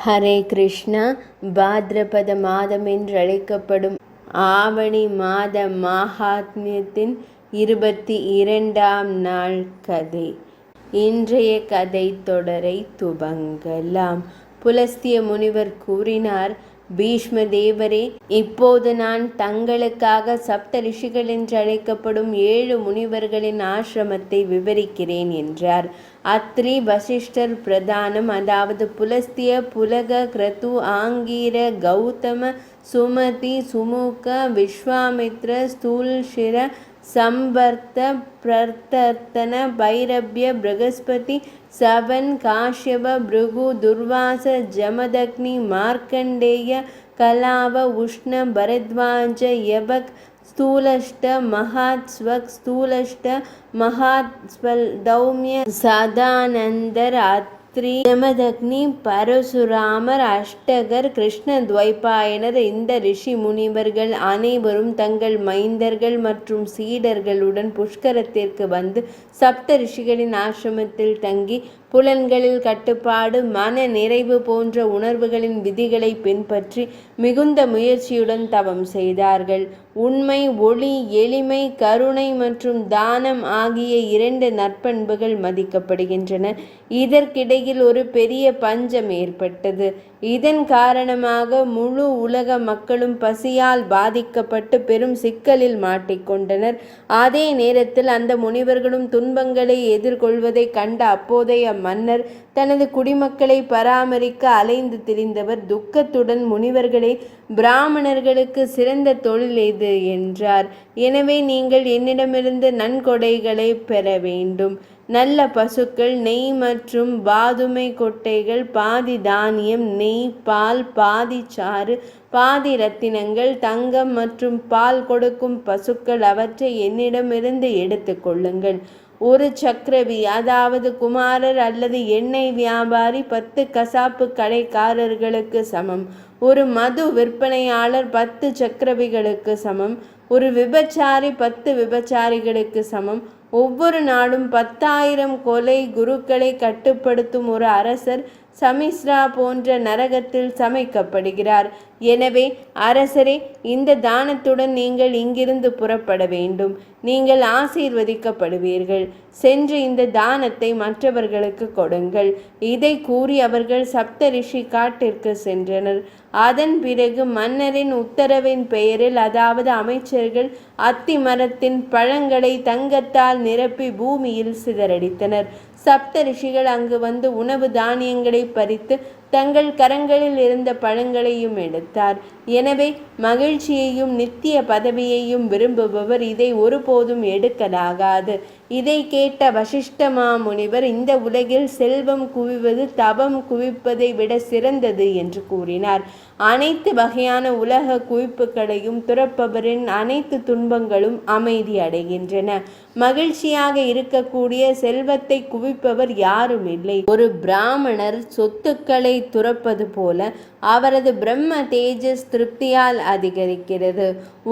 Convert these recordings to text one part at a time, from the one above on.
ஹரே கிருஷ்ணா. பாத்ரபத மாதம் என்றழைக்கப்படும் ஆவணி மாத மாஹாத்மியத்தின் 22ஆம் நாள் கதை. இன்றைய கதை தொடரை துவங்கலாம். புலஸ்திய முனிவர் கூறினார், பீஷ்ம தேவரே, இப்போது நான் தங்களுக்காக சப்த ரிஷிகள் என்று அழைக்கப்படும் 7 முனிவர்களின் ஆசிரமத்தை விவரிக்கிறேன் என்றார். அத்ரி, வசிஷ்டர் பிரதானம், அதாவது புலஸ்திய, புலக, கிரது, ஆங்கீர, கௌதம, சுமதி, சுமுக, விஸ்வாமித்ர, ஸ்தூல்ஷிர, சம்பர்த்த, பிரதர்த்தன, பைரப்ய, ப்ரகஸ்பதி, சவன், காஷ்யப, பிருகு, துர்வாச, ஜமதக்னி, மார்க்கண்டேய, கலாவ, உஷ்ண, பரத்வாஜ, யவக், ஸ்தூலஷ்ட, மகாத், ஸ்வக், ஸ்தூலஷ்ட, மகாத், ஸ்வல், தௌம்ய, சதானந்தர், அத்ரி, ஜமதக்னி, பரசுராமர், அஷ்டகர், கிருஷ்ண துவைபாயனர். இந்த ரிஷி முனிவர்கள் அனைவரும் தங்கள் மைந்தர்கள் மற்றும் சீடர்களுடன் புஷ்கரத்திற்கு வந்து சப்த ரிஷிகளின் ஆசிரமத்தில் தங்கி புலன்களில் கட்டுப்பாடு, மன நிறைவு போன்ற உணர்வுகளின் விதிகளை பின்பற்றி மிகுந்த முயற்சியுடன் தவம் செய்தார்கள். உண்மை, ஒளி, எளிமை, கருணை மற்றும் தானம் ஆகிய 2 நற்பண்புகள் மதிக்கப்படுகின்றன. இதற்கிடையில் ஒரு பெரிய பஞ்சம் ஏற்பட்டது. இதன் காரணமாக முழு உலக மக்களும் பசியால் பாதிக்கப்பட்டு பெரும் சிக்கலில் மாட்டிக்கொண்டனர். அதே நேரத்தில் அந்த முனிவர்களும் துன்பங்களை எதிர்கொள்வதை கண்ட அப்போதைய மன்னர் தனது குடிமக்களை பராமரிக்க அலைந்து திரிந்தவர் துக்கத்துடன், முனிவர்களே, பிராமணர்களுக்கு சிறந்த தொழில் எது என்றார். எனவே நீங்கள் என்னிடமிருந்து நன்கொடைகளை பெற வேண்டும். நல்ல பசுக்கள், நெய் மற்றும் பாதுமை கொட்டைகள், பாதி தானியம், நெய், பால், பாதி சாறு, பாதி ரத்தினங்கள், தங்கம் மற்றும் பால் கொடுக்கும் பசுக்கள், அவற்றை என்னிடமிருந்து எடுத்து கொள்ளுங்கள். ஒரு சக்கரவி, அதாவது குமாரர் அல்லது எண்ணெய் வியாபாரி 10 கசாப்பு கடைக்காரர்களுக்கு சமம். ஒரு மது விற்பனையாளர் 10 சக்கரவிகளுக்கு சமம். ஒரு விபச்சாரி 10 விபச்சாரிகளுக்கு சமம். ஒவ்வொரு நாளும் 10,000 கொலை குருக்களை கட்டுப்படுத்தும் ஒரு அரசர் சமிஸ்ரா போன்ற நரகத்தில் சமைக்கப்படுகிறார். எனவே அரசரே, இந்த தானத்துடன் நீங்கள் இங்கிருந்து புறப்பட வேண்டும். நீங்கள் ஆசீர்வதிக்கப்படுவீர்கள். சென்று இந்த தானத்தை மற்றவர்களுக்கு கொடுங்கள். இதை கூறி அவர்கள் சப்த ரிஷி காட்டிற்கு சென்றனர். அதன் பிறகு மன்னரின் உத்தரவின் பெயரில், அதாவது அமைச்சர்கள் அத்தி மரத்தின் பழங்களை தங்கத்தால் நிரப்பி பூமியில் சிதறடித்தனர். சப்த ரிஷிகள் அங்கு வந்து உணவு தானியங்களை பறித்து தங்கள் கரங்களில் இருந்த பழங்களையும் எடுத்தார். எனவே மகிழ்ச்சியையும் நித்திய பதவியையும் விரும்புபவர் இதை ஒருபோதும் எடுக்கலாகாது. இதை கேட்ட வசிஷ்ட மாமுனிவர், இந்த உலகில் செல்வம் குவிவது தவம் குவிப்பதை விட சிறந்தது என்று கூறினார். அனைத்து வகையான உலக குவிப்புகளையும் துறப்பவரின் அனைத்து துன்பங்களும் அமைதி அடைகின்றன. மகிழ்ச்சியாக இருக்கக்கூடிய செல்வத்தை குவிப்பவர் யாரும் இல்லை. ஒரு பிராமணர் சொத்துக்களை துறப்பது போல அவரது பிரம்ம தேஜஸ் திருப்தியால் அதிகரிக்கிறது.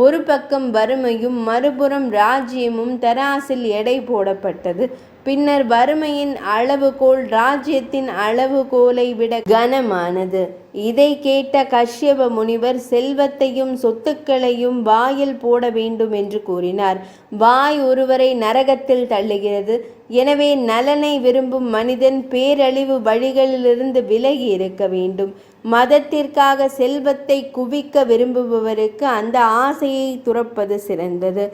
ஒரு பக்கம் வறுமையும் மறுபுறம் ராஜ்யமும் தராசில் எடை போடப்பட்டது. பின்னர் வறுமையின் அளவுகோல் ராஜ்யத்தின் அளவுகோலை விட கனமானது. இதை கேட்ட கஷ்யப முனிவர் செல்வத்தையும் சொத்துக்களையும் வாயில் போட வேண்டும் என்று கூறினார். வாய் ஒருவரை நரகத்தில் தள்ளுகிறது. எனவே நலனை விரும்பும் மனிதன் பேரழிவு வழிகளிலிருந்து விலகி இருக்க வேண்டும். மதத்திற்காக செல்வத்தை குவிக்க விரும்புபவருக்கு அந்த ஆசையை துறப்பது சிறந்தது.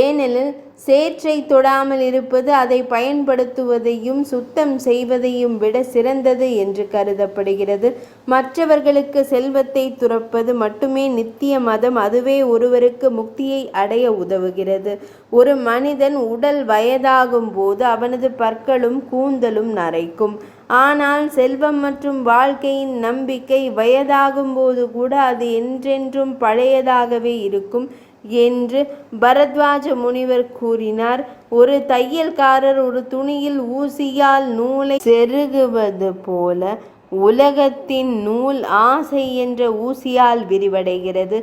ஏனெனில் சேற்றை தொடாமல் இருப்பது அதை பயன்படுத்துவதையும் சுத்தம் செய்வதையும் விட சிறந்தது என்று கருதப்படுகிறது. மற்றவர்களுக்கு செல்வத்தை துறப்பது மட்டுமே நித்திய மதம். அதுவே ஒருவருக்கு முக்தியை அடைய உதவுகிறது. ஒரு மனிதன் உடல் வயதாகும் போது அவனது பற்களும் கூந்தலும் நரைக்கும். ஆனால் செல்வம் மற்றும் வாழ்க்கையின் நம்பிக்கை வயதாகும் போது கூட அது என்றென்றும் பழையதாகவே இருக்கும் என்று பரத்வாஜ முனிவர் கூறினார். ஒரு தையல்காரர் ஒரு துணியில் ஊசியால் நூலை செருகுவது போல உலகத்தின் நூல் ஆசை என்ற ஊசியால் விரிவடைகிறது.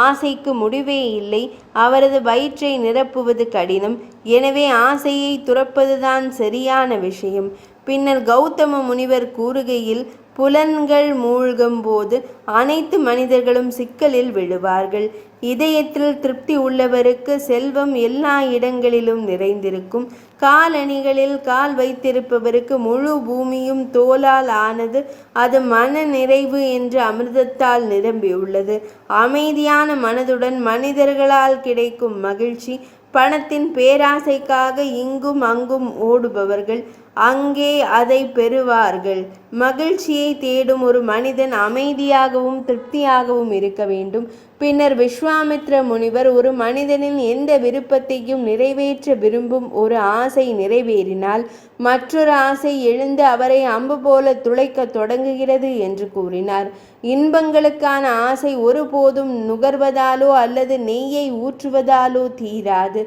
ஆசைக்கு முடிவே இல்லை. அவரது வயிற்றை நிரப்புவது கடினம். எனவே ஆசையை துறப்பதுதான் சரியான விஷயம். பின்னர் கௌதம முனிவர் கூறுகையில், புலன்கள் மூழ்கும் போது அனைத்து மனிதர்களும் சிக்கலில் விழுவார்கள். இதயத்தில் திருப்தி உள்ளவருக்கு செல்வம் எல்லா இடங்களிலும் நிறைந்திருக்கும். காலணிகளில் கால் வைத்திருப்பவருக்கு முழு பூமியும் தோலால் ஆனது. அது மன நிறைவு என்ற அமிர்தத்தால் நிரம்பியுள்ளது. அமைதியான மனதுடன் மனிதர்களால் கிடைக்கும் மகிழ்ச்சி. பணத்தின் பேராசைக்காக இங்கும் அங்கும் ஓடுபவர்கள் அங்கே அதை பெறுவார்கள். மகிழ்ச்சியை தேடும் ஒரு மனிதன் அமைதியாகவும் திருப்தியாகவும் இருக்க வேண்டும். பின்னர் விஸ்வாமித்ர முனிவர் ஒரு மனிதனின் எந்த விருப்பத்தையும் நிறைவேற்ற விரும்பும் ஒரு ஆசை நிறைவேறினால் மற்றொரு ஆசை எழுந்து அவரை அம்பு போல துளைக்க தொடங்குகிறது என்று கூறினார். இன்பங்களுக்கான ஆசை ஒருபோதும் நுகர்வதாலோ அல்லது நெய்யை ஊற்றுவதாலோ தீராது.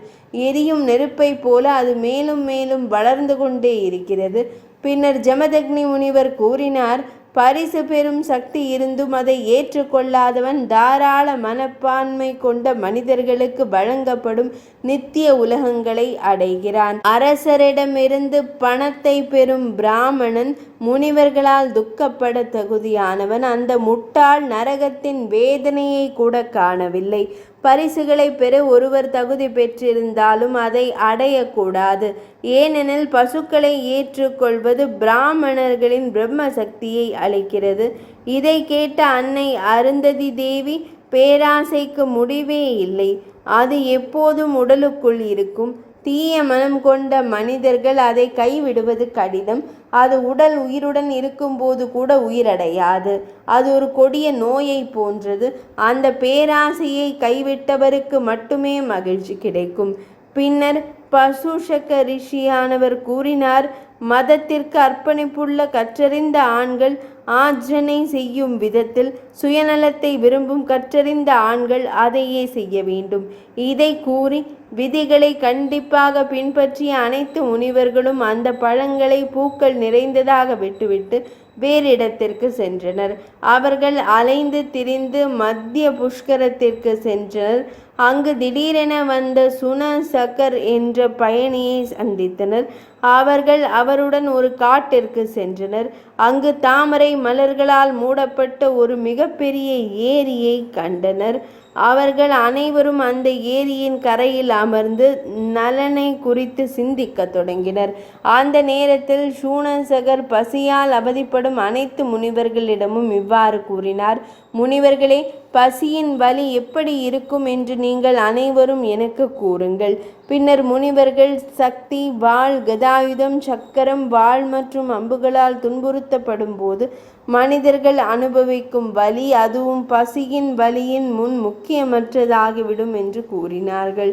எரியும் நெருப்பை போல அது மேலும் மேலும் வளர்ந்து கொண்டே இருக்கிறது. பின்னர் ஜமதக்னி முனிவர் கூறினார், பரிசு பெறும் சக்தி இருந்தும் அதை ஏற்றுக்கொள்ளாதவன் தாராள மனப்பான்மை கொண்ட மனிதர்களுக்கு வழங்கப்படும் நித்திய உலகங்களை அடைகிறான். அரசரிடமிருந்து பணத்தை பெறும் பிராமணன் முனிவர்களால் துக்கப்பட தகுதியானவன். அந்த முட்டாள் நரகத்தின் வேதனையை கூட காணவில்லை. பரிசுகளை பெற ஒருவர் தகுதி பெற்றிருந்தாலும் அதை அடையக்கூடாது. ஏனெனில் பசுக்களை ஏற்றுக்கொள்வது பிராமணர்களின் பிரம்ம சக்தியை அளிக்கிறது. இதை கேட்ட அன்னை அருந்ததி தேவி, பேராசைக்கு முடிவே இல்லை. அது எப்போதும் உடலுக்குள் இருக்கும். தீய மனம் கொண்ட மனிதர்கள் அதை கைவிடுவது கடினம். அது உடல் உயிருடன் இருக்கும்போது கூட உயிரடையாது. அது ஒரு கொடிய நோயை போன்றது. அந்த பேராசையை கைவிட்டவருக்கு மட்டுமே மகிழ்ச்சி கிடைக்கும். பின்னர் பசுஷக ரிஷியானவர் கூறினார், மதத்திற்கு அர்ப்பணிப்புள்ள கற்றறிந்த ஆண்கள் ஆர்ஜனை செய்யும் விதத்தில் சுயநலத்தை விரும்பும் கற்றறிந்த ஆண்கள் அதையே செய்ய வேண்டும். இதை கூறி விதிகளை கண்டிப்பாக பின்பற்றிய அனைத்து முனிவர்களும் அந்த பழங்களை பூக்கள் நிறைந்ததாக விட்டுவிட்டு வேறு இடத்திற்கு சென்றனர். அவர்கள் அலைந்து திரிந்து மத்திய புஷ்கரத்திற்கு சென்றனர். அங்கு திடீரென வந்த சுனசகர் என்ற பயணியை சந்தித்தனர். அவர்கள் அவருடன் ஒரு காட்டிற்கு சென்றனர். அங்கு தாமரை மலர்களால் மூடப்பட்ட ஒரு மிகப்பெரிய ஏரியை கண்டனர். அவர்கள் அனைவரும் அந்த ஏரியின் கரையில் அமர்ந்து நலனை குறித்து சிந்திக்க தொடங்கினர். அந்த நேரத்தில் சூனசகர் பசியால் அவதிப்படும் அனைத்து முனிவர்களிடமும் இவ்வாறு கூறினார், முனிவர்களே, பசியின் வலி எப்படி இருக்கும் என்று நீங்கள் அனைவரும் எனக்கு கூறுங்கள். பின்னர் முனிவர்கள் சக்தி, வாள், கதாயுதம், சக்கரம், வாள் மற்றும் அம்புகளால் துன்புறுத்தப்படும் போது மனிதர்கள் அனுபவிக்கும் வலி, அதுவும் பசியின் வலியின் முன் முக்கியமற்றதாகிவிடும் என்று கூறினார்கள்.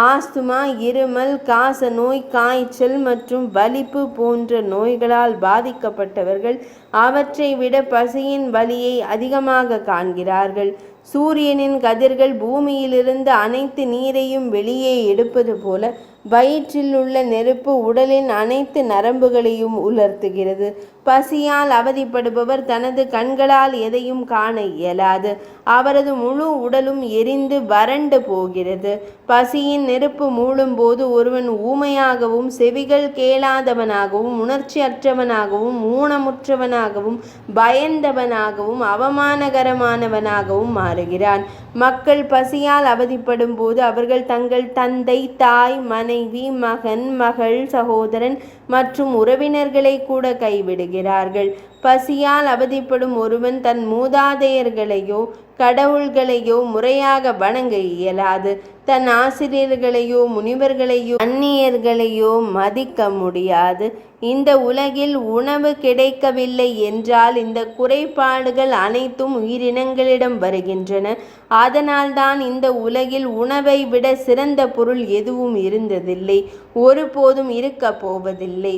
ஆஸ்துமா, இருமல், காச நோய், காய்ச்சல் மற்றும் வலிப்பு போன்ற நோய்களால் பாதிக்கப்பட்டவர்கள் அவற்றை விட பசியின் வலியை அதிகமாக காண்கிறார்கள். சூரியனின் கதிர்கள் பூமியிலிருந்து அனைத்து நீரையும் வெளியே எடுப்பது போல வயிற்றில் உள்ள நெருப்பு உடலின் அனைத்து நரம்புகளையும் உலர்த்துகிறது. பசியால் அவதிப்படுபவர் தனது கண்களால் எதையும் காண இயலாது. அவரது முழு உடலும் எரிந்து வறண்டு போகிறது. பசியின் நெருப்பு மூழும்போது ஒருவன் ஊமையாகவும் செவிகள் கேளாதவனாகவும் உணர்ச்சியற்றவனாகவும் ஊனமுற்றவனாகவும் பயந்தவனாகவும் அவமானகரமானவனாகவும் மாறுகிறான். மக்கள் பசியால் அவதிப்படும் போது அவர்கள் தங்கள் தந்தை, தாய், மனைவி, மகன், மகள், சகோதரன் மற்றும் உறவினர்களை கூட கைவிடுகிறார்கள். பசியால் அவதிப்படும் ஒருவன் தன் மூதாதையர்களையோ கடவுள்களையோ முறையாக வணங்க இயலாது. தன் ஆசிரியர்களையோ முனிவர்களையோ அந்நியர்களையோ மதிக்க முடியாது. இந்த உலகில் உணவு கிடைக்கவில்லை என்றால் இந்த குறைபாடுகள் அனைத்தும் உயிரினங்களிடம் வருகின்றன. அதனால்தான் இந்த உலகில் உணவை விட சிறந்த பொருள் எதுவும் இருந்ததில்லை, ஒருபோதும் இருக்கப் போவதில்லை.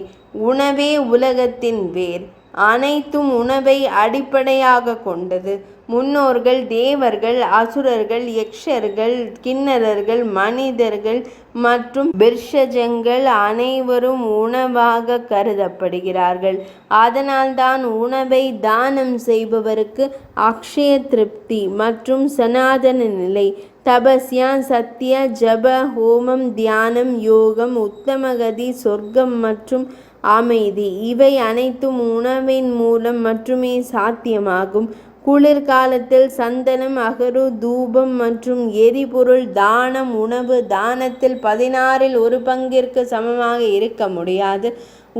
உணவே உலகத்தின் வேர். அனைத்தும் உணவை அடிப்படையாக கொண்டது. முன்னோர்கள், தேவர்கள், அசுரர்கள், யக்ஷர்கள், கிண்ணறர்கள், மனிதர்கள் மற்றும் பிர்ஷஜங்கள் அனைவரும் உணவாக கருதப்படுகிறார்கள். அதனால்தான் உணவை தானம் செய்பவருக்கு அக்ஷய திருப்தி மற்றும் சனாதன நிலை, தபஸ்யா, சத்திய, ஜப, ஹோமம், தியானம், யோகம், உத்தமகதி, சொர்க்கம் மற்றும் அமைதி இவை அனைத்தும் உணவின் மூலம் மட்டுமே சாத்தியமாகும். குளிர்காலத்தில் சந்தனம், அகரு, தூபம் மற்றும் எரிபொருள் தானம் உணவு தானத்தில் 16ல் 1 பங்கிற்கு சமமாக இருக்க முடியாது.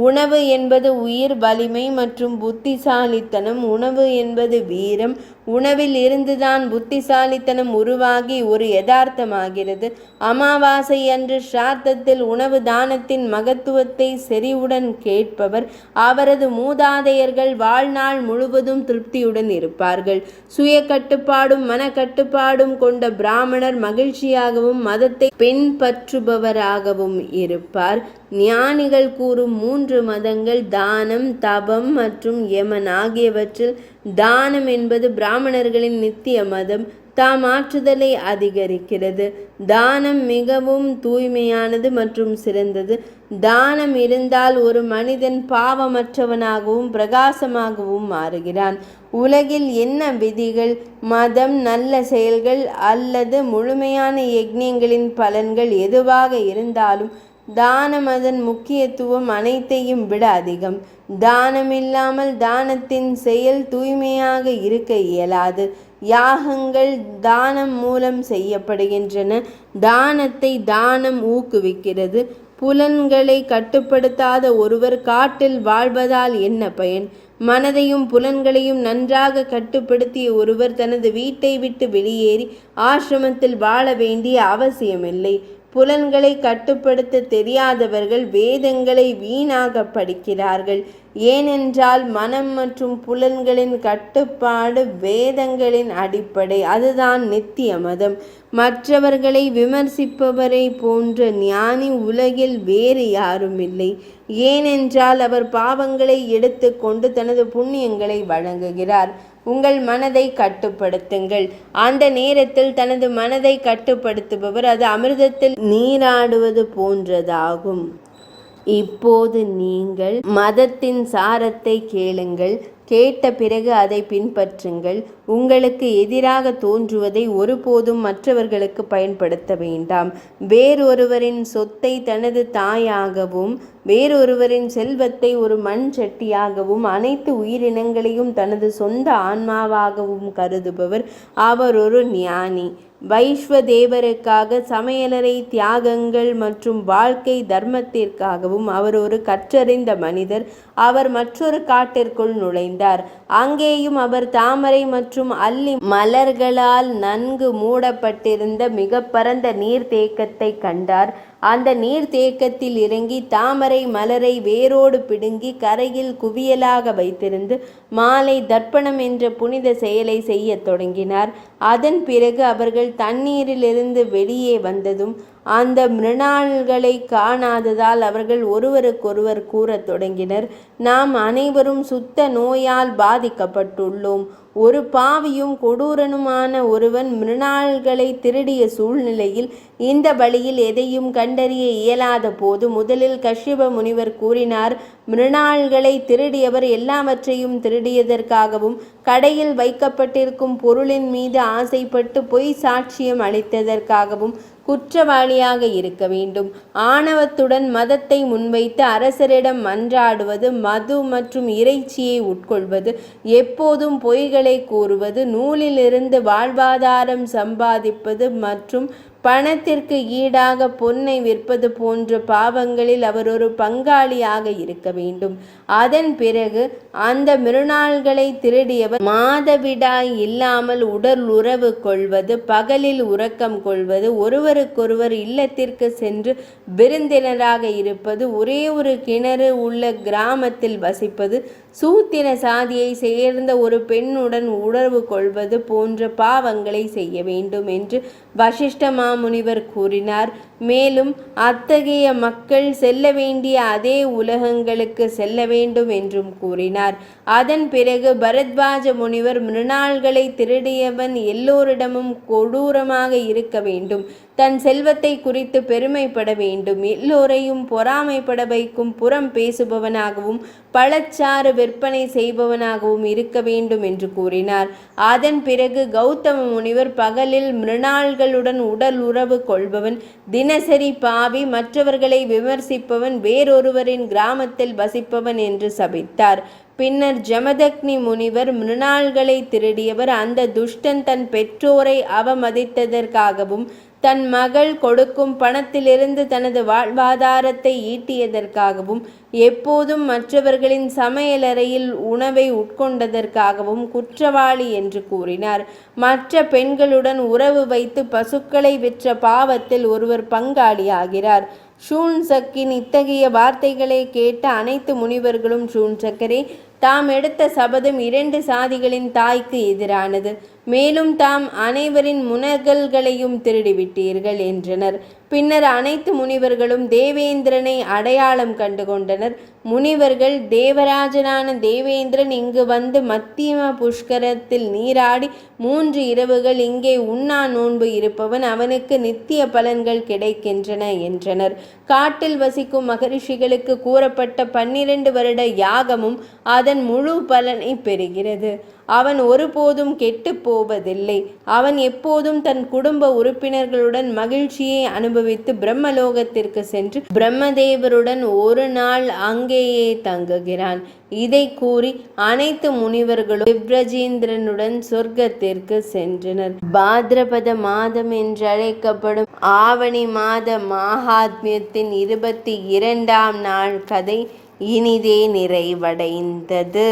உணவு என்பது உயிர், வலிமை மற்றும் புத்திசாலித்தனம். உணவு என்பது வீரம். உணவில் இருந்துதான் புத்திசாலித்தனம் உருவாகி ஒரு யதார்த்தமாகிறது. அமாவாசை அன்று ஸ்ராத்தத்தில் உணவு தானத்தின் மகத்துவத்தை செறிவுடன் கேட்பவர் அவரது மூதாதையர்கள் வாழ்நாள் முழுவதும் திருப்தியுடன் இருப்பார்கள். சுய கட்டுப்பாடும் மனக்கட்டுப்பாடும் கொண்ட பிராமணர் மகிழ்ச்சியாகவும் மதத்தை பின்பற்றுபவராகவும் இருப்பார். ஞானிகள் கூறும் 3 மதங்கள் தானம், தபம் மற்றும் யமன் ஆகியவற்றில் தானம் என்பது பிராமணர்களின் நித்திய மதம். தாமாற்றுதலை அதிகரிக்கிறது. தானம் மிகவும் தூய்மையானது மற்றும் சிறந்தது. தானம் இருந்தால் ஒரு மனிதன் பாவமற்றவனாகவும் பிரகாசமாகவும் மாறுகிறான். உலகில் என்ன விதிகள், மதம், நல்ல செயல்கள் அல்லது முழுமையான யஜ்ஞங்களின் பலன்கள் எதுவாக இருந்தாலும் தானம் அதன் முக்கியத்துவம் அனைத்தையும் விட அதிகம். தானமில்லாமல் தானத்தின் செயல் தூய்மையாக இருக்க இயலாது. யாகங்கள் தானம் மூலம் செய்யப்படுகின்றன. தானத்தை தானம் ஊக்குவிக்கிறது. புலன்களை கட்டுப்படுத்தாத ஒருவர் காட்டில் வாழ்வதால் என்ன பயன்? மனதையும் புலன்களையும் நன்றாக கட்டுப்படுத்திய ஒருவர் தனது வீட்டை விட்டு வெளியேறி ஆசிரமத்தில் வாழ வேண்டிய அவசியமில்லை. புலன்களை கட்டுப்படுத்த தெரியாதவர்கள் வேதங்களை வீணாக படிக்கிறார்கள். ஏனென்றால் மனம் மற்றும் புலன்களின் கட்டுப்பாடு வேதங்களின் அடிப்படை. அதுதான் நித்திய மதம். மற்றவர்களை விமர்சிப்பவரை போன்ற ஞானி உலகில் வேறு யாரும் இல்லை. ஏனென்றால் அவர் பாவங்களை எடுத்து கொண்டு தனது புண்ணியங்களை வழங்குகிறார். உங்கள் மனதை கட்டுப்படுத்துங்கள். அந்த நேரத்தில் தனது மனதை கட்டுப்படுத்துபவர் அது அமிர்தத்தில் நீராடுவது போன்றதாகும். இப்போது நீங்கள் மதத்தின் சாரத்தை கேளுங்கள். கேட்ட பிறகு அதை பின்பற்றுங்கள். உங்களுக்கு எதிராக தோன்றுவதை ஒருபோதும் மற்றவர்களுக்கு பயன்படுத்த வேண்டாம். வேறொருவரின் சொத்தை தனது தாயாகவும் வேறொருவரின் செல்வத்தை ஒரு மண் சட்டியாகவும் அனைத்து உயிரினங்களையும் தனது சொந்த ஆன்மாவாகவும் கருதுபவர் அவர் ஒரு ஞானி. வைஸ்வதேவருக்காக சமையலறை தியாகங்கள் மற்றும் வாழ்க்கை தர்மத்திற்காகவும் அவர் ஒரு கற்றறிந்த மனிதர். அவர் மற்றொரு காட்டிற்குள் நுழைந்தார். அங்கேயும் அவர் தாமரை மற்றும் அல்லி மலர்களால் நன்கு மூடப்பட்டிருந்த மிக பரந்த நீர்த்தேக்கத்தை கண்டார். அந்த நீர்த்தேக்கத்தில் இறங்கி தாமரை மலரை வேரோடு பிடுங்கி கரையில் குவியலாக வைத்திருந்து மாலை தர்ப்பணம் என்ற புனித செயலை செய்ய தொடங்கினார். அதன் பிறகு அவர்கள் தண்ணீரிலிருந்து வெளியே வந்ததும் அந்த மிருணாள்களை காணாததால் அவர்கள் ஒருவருக்கொருவர் கூறத் தொடங்கினர், நாம் அனைவரும் சுத்த நோயால் பாதிக்கப்பட்டுள்ளோம். ஒரு பாவியும் கொடூரனுமான ஒருவன் மிருணாள்களை திருடிய சூழ்நிலையில் இந்த வழியில் எதையும் கண்டறிய இயலாத போது முதலில் கஷ்யப முனிவர் கூறினார், மிருணாள்களை திருடியவர் எல்லாவற்றையும் திருடியதற்காகவும் கடையில் வைக்கப்பட்டிருக்கும் பொருளின் மீது ஆசைப்பட்டு பொய் சாட்சியம் அளித்ததற்காகவும் குற்றவாளியாக இருக்க வேண்டும். ஆணவத்துடன் மதத்தை முன்வைத்து அரசரிடம் மன்றாடுவது, மது மற்றும் இறைச்சியை உட்கொள்வது, எப்போதும் பொய்களை கூறுவது, நூலிலிருந்து வாழ்வாதாரம் சம்பாதிப்பது மற்றும் பணத்திற்கு ஈடாக பொன்னை விற்பது போன்ற பாவங்களில் அவர் ஒரு பங்காளியாக இருக்க வேண்டும். அதன் பிறகு அந்த மிருணாள்களை திருடியவர் மாதவிடாய் இல்லாமல் உடல் உறவு கொள்வது, பகலில் உறக்கம் கொள்வது, ஒருவருக்கொருவர் இல்லத்திற்கு சென்று விருந்தினராக இருப்பது, ஒரே ஒரு கிணறு உள்ள கிராமத்தில் வசிப்பது, சூத்திர சாதியை சேர்ந்த ஒரு பெண்ணுடன் உறவு கொள்வது போன்ற பாவங்களை செய்ய வேண்டும் என்று வசிஷ்ட மாமுனிவர் கூறினார். மேலும் அத்தகைய மக்கள் செல்ல வேண்டிய அதே உலகங்களுக்கு செல்ல வேண்டும் என்றும் கூறினார். அதன் பிறகு பரத்வாஜ முனிவர் மிருணாள்களை திருடியவன் எல்லோரிடமும் கொடூரமாக இருக்க வேண்டும், தன் செல்வத்தை குறித்து பெருமைப்பட வேண்டும், எல்லோரையும் பொறாமைப்பட வைக்கும் புறம் பேசுபவனாகவும் பழச்சாறு விற்பனை செய்பவனாகவும் இருக்க வேண்டும் என்று கூறினார். அதன் பிறகு கௌதம முனிவர் பகலில் மிருணாள்களுடன் உடல் உறவு கொள்பவன், தின தினசரி பாவி, மற்றவர்களை விமர்சிப்பவன், வேறொருவரின் கிராமத்தில் வசிப்பவன் என்று சபித்தார். பின்னர் ஜமதக்னி முனிவர், மிருணாள்களை திருடியவர், அந்த துஷ்டன் தன் பெற்றோரை அவமதித்ததற்காகவும் தன் மகள் கொடுக்கும் பணத்திலிருந்து தனது வாழ்வாதாரத்தை ஈட்டியதற்காகவும் எப்போதும் மற்றவர்களின் சமையலறையில் உணவை உட்கொண்டதற்காகவும் குற்றவாளி என்று கூறினார். மற்ற பெண்களுடன் உறவு வைத்து பசுக்களை விற்ற பாவத்தில் ஒருவர் பங்காளியாகிறார். ஷூன்சக்கின் இத்தகைய வார்த்தைகளை கேட்ட அனைத்து முனிவர்களும், ஷூன்சக்கரே, தாம் எடுத்த சபதம் 2 சாதிகளின் தாய்க்கு எதிரானது. மேலும் தாம் அனைவரின் முனகல்களையும் திருடிவிட்டீர்கள் என்றனர். பின்னர் அனைத்து முனிவர்களும் தேவேந்திரனை அடையாளம் கண்டு கொண்டனர். முனிவர்கள், தேவராஜனான தேவேந்திரன் இங்கு வந்து மத்தியம புஷ்கரத்தில் நீராடி 3 இரவுகள் இங்கே உண்ணா நோன்பு இருப்பவன், அவனுக்கு நித்திய பலன்கள் கிடைக்கின்றன என்றனர். காட்டில் வசிக்கும் மகரிஷிகளுக்கு கூறப்பட்ட 12 வருட யாகமும் அதன் முழு பலனை பெறுகிறது. அவன் ஒருபோதும் கெட்டு போவதில்லை. அவன் எப்போதும் தன் குடும்ப உறுப்பினர்களுடன் மகிழ்ச்சியை அனுபவித்து பிரம்மலோகத்திற்கு சென்று பிரம்மதேவருடன் ஒரு நாள் அங்கேயே தங்குகிறான். இதை கூறி அனைத்து முனிவர்களும் திவ்ரஜேந்திரனுடன் சொர்க்கத்திற்கு சென்றனர். பாத்ரபத மாதம் என்றழைக்கப்படும் ஆவணி மாத மகாத்மியத்தின் 22ஆம் நாள் கதை இனிதே நிறைவடைந்தது.